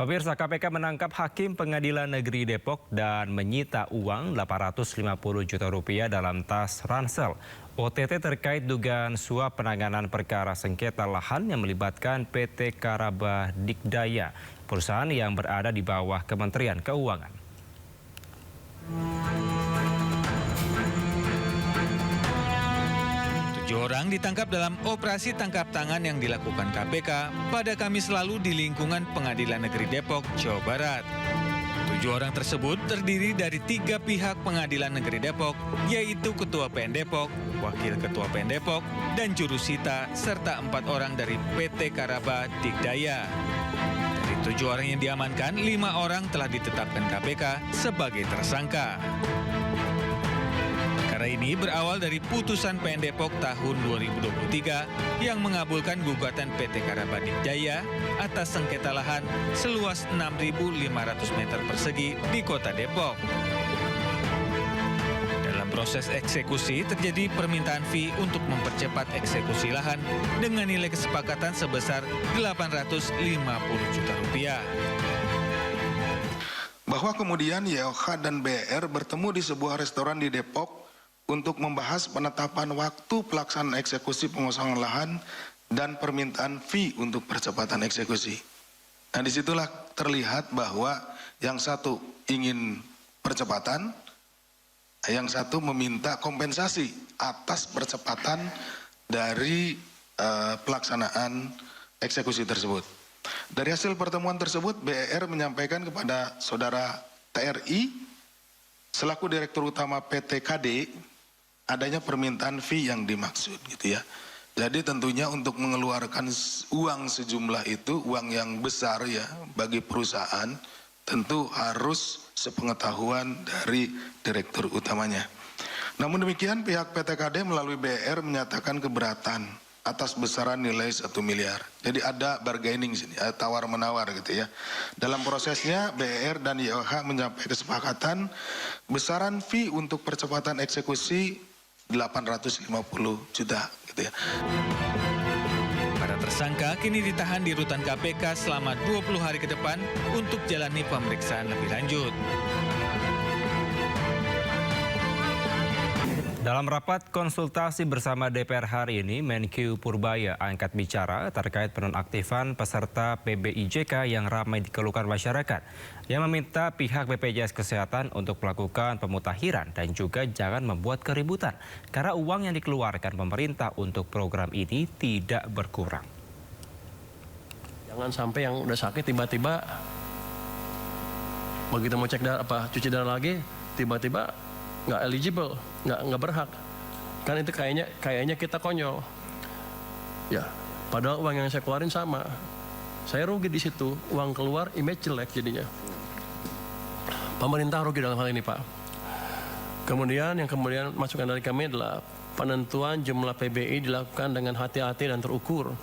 Pemirsa, KPK menangkap Hakim Pengadilan Negeri Depok dan menyita uang 850 juta rupiah dalam tas ransel. OTT terkait dugaan suap penanganan perkara sengketa lahan yang melibatkan PT Karaba Dikdaya, perusahaan yang berada di bawah Kementerian Keuangan. Orang ditangkap dalam operasi tangkap tangan yang dilakukan KPK pada Kamis lalu di lingkungan Pengadilan Negeri Depok, Jawa Barat. 7 orang tersebut terdiri dari 3 pihak Pengadilan Negeri Depok, yaitu Ketua PN Depok, Wakil Ketua PN Depok, dan jurusita, serta 4 orang dari PT Karaba Dikdaya. Dari 7 orang yang diamankan, 5 orang telah ditetapkan KPK sebagai tersangka. Perkara ini berawal dari putusan PN Depok tahun 2023 yang mengabulkan gugatan PT Karaba Dikdaya atas sengketa lahan seluas 6.500 meter persegi di Kota Depok. Dalam proses eksekusi terjadi permintaan fee untuk mempercepat eksekusi lahan dengan nilai kesepakatan sebesar 850 juta rupiah. Bahwa kemudian YOH dan BR bertemu di sebuah restoran di Depok untuk membahas penetapan waktu pelaksanaan eksekusi pengosongan lahan dan permintaan fee untuk percepatan eksekusi. Nah, disitulah terlihat bahwa yang satu ingin percepatan, yang satu meminta kompensasi atas percepatan dari pelaksanaan eksekusi tersebut. Dari hasil pertemuan tersebut, BR menyampaikan kepada saudara TRI selaku Direktur Utama PT KD adanya permintaan fee yang dimaksud, gitu ya. Jadi tentunya untuk mengeluarkan uang sejumlah itu, uang yang besar ya bagi perusahaan, tentu harus sepengetahuan dari direktur utamanya. Namun demikian pihak PT KD melalui BR menyatakan keberatan atas besaran nilai 1 miliar. Jadi ada bargaining sini, tawar-menawar gitu ya. Dalam prosesnya BR dan YOH mencapai kesepakatan besaran fee untuk percepatan eksekusi 850 juta gitu ya. Para tersangka kini ditahan di rutan KPK selama 20 hari ke depan untuk jalani pemeriksaan lebih lanjut. Dalam rapat konsultasi bersama DPR hari ini, Menkyu Purbaya angkat bicara terkait penonaktifan peserta PBIJK yang ramai dikeluhkan masyarakat, yang meminta pihak BPJS Kesehatan untuk melakukan pemutakhiran dan juga jangan membuat keributan karena uang yang dikeluarkan pemerintah untuk program ini tidak berkurang. Jangan sampai yang udah sakit tiba-tiba begitu mau cek darah cuci darah lagi tiba-tiba nggak eligible, nggak berhak. Kan itu kayaknya kita konyol. Ya, padahal uang yang saya keluarin sama. Saya rugi di situ, uang keluar, image jelek jadinya. Pemerintah rugi dalam hal ini, Pak. Kemudian masukan dari kami adalah penentuan jumlah PBI dilakukan dengan hati-hati dan terukur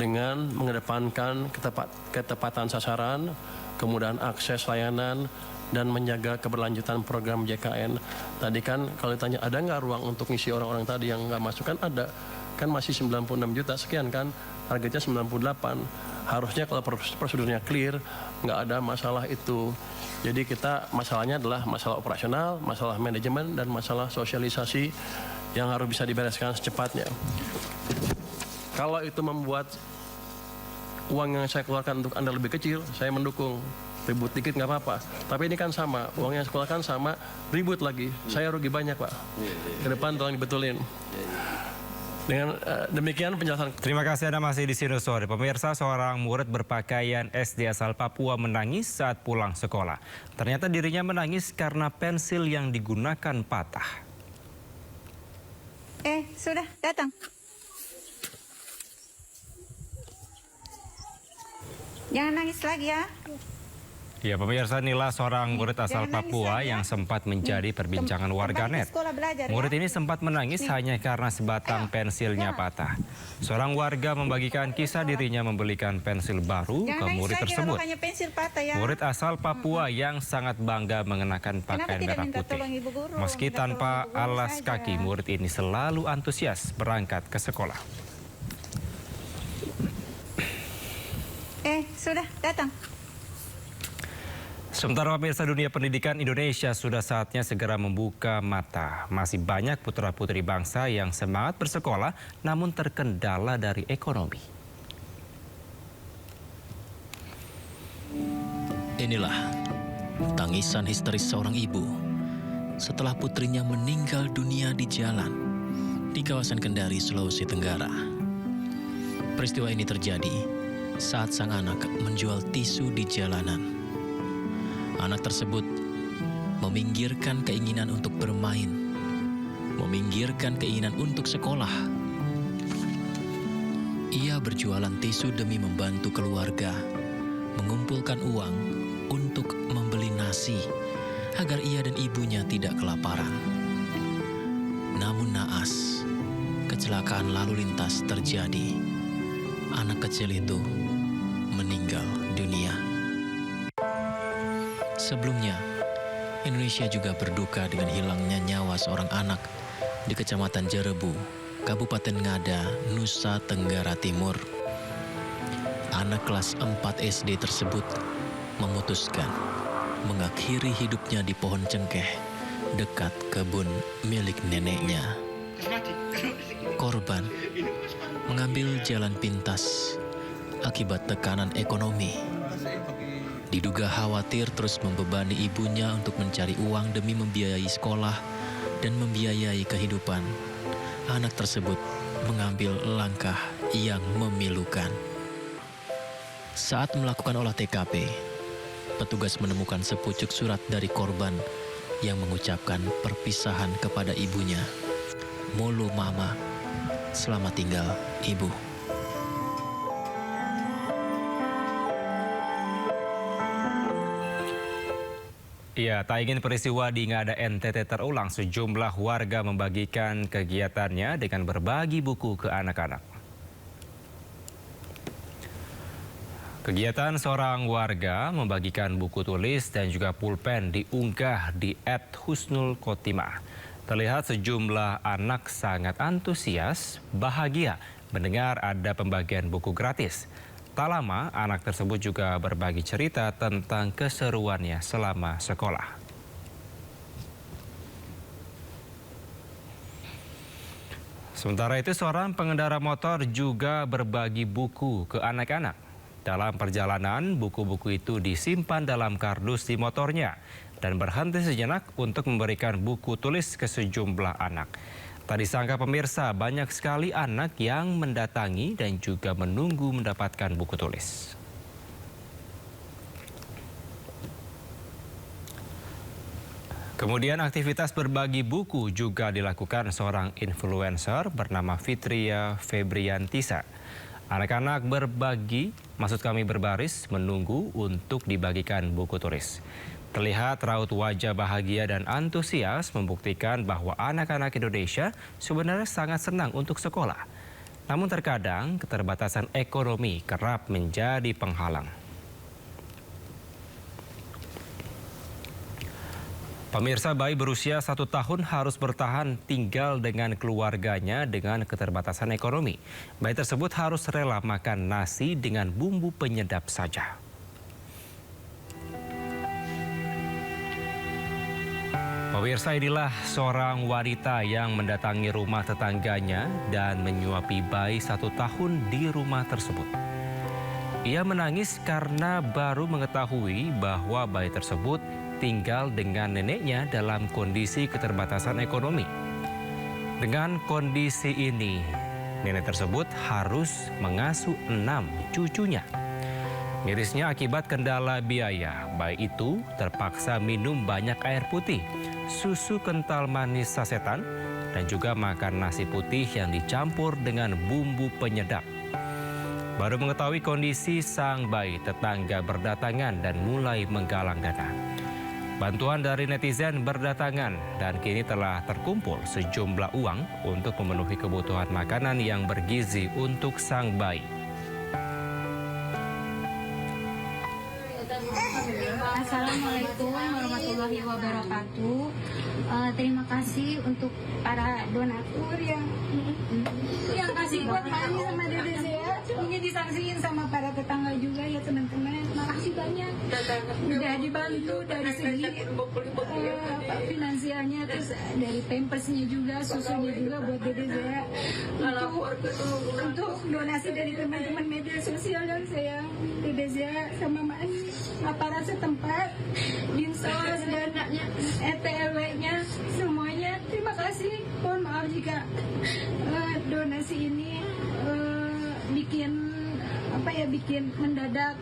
dengan mengedepankan ketepatan sasaran, kemudian akses layanan, dan menjaga keberlanjutan program JKN. Tadi kan kalau ditanya ada nggak ruang untuk ngisi orang-orang tadi yang nggak masuk, kan ada. Kan masih 96 juta sekian kan, targetnya 98. Harusnya kalau prosedurnya clear, nggak ada masalah itu. Jadi masalahnya adalah masalah operasional, masalah manajemen, dan masalah sosialisasi yang harus bisa dibereskan secepatnya. Kalau itu membuat uang yang saya keluarkan untuk Anda lebih kecil, saya mendukung. Ribut dikit nggak apa-apa, tapi ini kan sama, uang yang sekolah kan sama, ribut lagi, saya rugi banyak, Pak. Ke depan tolong dibetulin. Dengan demikian penjelasan. Terima kasih Anda masih di sini sore. Pemirsa, seorang murid berpakaian SD asal Papua menangis saat pulang sekolah. Ternyata dirinya menangis karena pensil yang digunakan patah. Sudah datang. Jangan nangis lagi ya. Ya, pemirsa, inilah seorang murid asal Papua yang sempat menjadi perbincangan warganet. Murid ini sempat menangis hanya karena sebatang pensilnya patah. Seorang warga membagikan kisah dirinya membelikan pensil baru ke murid tersebut. Murid asal Papua yang sangat bangga mengenakan pakaian merah putih. Meski tanpa alas kaki, murid ini selalu antusias berangkat ke sekolah. Sudah datang. Sementara pemirsa, dunia pendidikan Indonesia sudah saatnya segera membuka mata. Masih banyak putra-putri bangsa yang semangat bersekolah namun terkendala dari ekonomi. Inilah tangisan histeris seorang ibu setelah putrinya meninggal dunia di jalan di kawasan Kendari, Sulawesi Tenggara. Peristiwa ini terjadi saat sang anak menjual tisu di jalanan. Anak tersebut meminggirkan keinginan untuk bermain, meminggirkan keinginan untuk sekolah. Ia berjualan tisu demi membantu keluarga, mengumpulkan uang untuk membeli nasi agar ia dan ibunya tidak kelaparan. Namun naas, kecelakaan lalu lintas terjadi. Anak kecil itu meninggal dunia. Sebelumnya, Indonesia juga berduka dengan hilangnya nyawa seorang anak di Kecamatan Jerebu, Kabupaten Ngada, Nusa Tenggara Timur. Anak kelas 4 SD tersebut memutuskan mengakhiri hidupnya di pohon cengkeh dekat kebun milik neneknya. Korban mengambil jalan pintas akibat tekanan ekonomi. Diduga khawatir terus membebani ibunya untuk mencari uang demi membiayai sekolah dan membiayai kehidupan. Anak tersebut mengambil langkah yang memilukan. Saat melakukan olah TKP, petugas menemukan sepucuk surat dari korban yang mengucapkan perpisahan kepada ibunya. Molo mama, selamat tinggal ibu. Ya, tak ingin peristiwa di Ngada NTT terulang, sejumlah warga membagikan kegiatannya dengan berbagi buku ke anak-anak. Kegiatan seorang warga membagikan buku tulis dan juga pulpen diunggah di @husnulkotimah. Terlihat sejumlah anak sangat antusias, bahagia mendengar ada pembagian buku gratis. Tak lama, anak tersebut juga berbagi cerita tentang keseruannya selama sekolah. Sementara itu, seorang pengendara motor juga berbagi buku ke anak-anak. Dalam perjalanan, buku-buku itu disimpan dalam kardus di motornya dan berhenti sejenak untuk memberikan buku tulis ke sejumlah anak. Tak disangka pemirsa, banyak sekali anak yang mendatangi dan juga menunggu mendapatkan buku tulis. Kemudian aktivitas berbagi buku juga dilakukan seorang influencer bernama Fitria Febriantisa. Anak-anak berbaris menunggu untuk dibagikan buku tulis. Terlihat raut wajah bahagia dan antusias membuktikan bahwa anak-anak Indonesia sebenarnya sangat senang untuk sekolah. Namun terkadang keterbatasan ekonomi kerap menjadi penghalang. Pemirsa, bayi berusia 1 tahun harus bertahan tinggal dengan keluarganya dengan keterbatasan ekonomi. Bayi tersebut harus rela makan nasi dengan bumbu penyedap saja. Pemirsa, inilah seorang wanita yang mendatangi rumah tetangganya dan menyuapi bayi 1 tahun di rumah tersebut. Ia menangis karena baru mengetahui bahwa bayi tersebut tinggal dengan neneknya dalam kondisi keterbatasan ekonomi. Dengan kondisi ini, nenek tersebut harus mengasuh 6 cucunya. Mirisnya akibat kendala biaya, bayi itu terpaksa minum banyak air putih, susu kental manis sasetan, dan juga makan nasi putih yang dicampur dengan bumbu penyedap. Baru mengetahui kondisi sang bayi, tetangga berdatangan dan mulai menggalang dana. Bantuan dari netizen berdatangan dan kini telah terkumpul sejumlah uang untuk memenuhi kebutuhan makanan yang bergizi untuk sang bayi. Assalamualaikum warahmatullahi wabarakatuh. Terima kasih untuk para donatur yang kasih buat mami sama dede saya. Ini disaksiin sama para tetangga juga ya teman-teman. Makasih banyak. udah dibantu dari segi finansialnya, terus dari pampersnya juga, susunya juga buat dede saya, untuk donasi dari teman-teman media sosial dan saya, dede saya sama aparat setempat, dinsos dan RT/RW-nya semuanya. Terima kasih. Mohon maaf jika donasi ini bikin mendadak,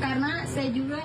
karena saya juga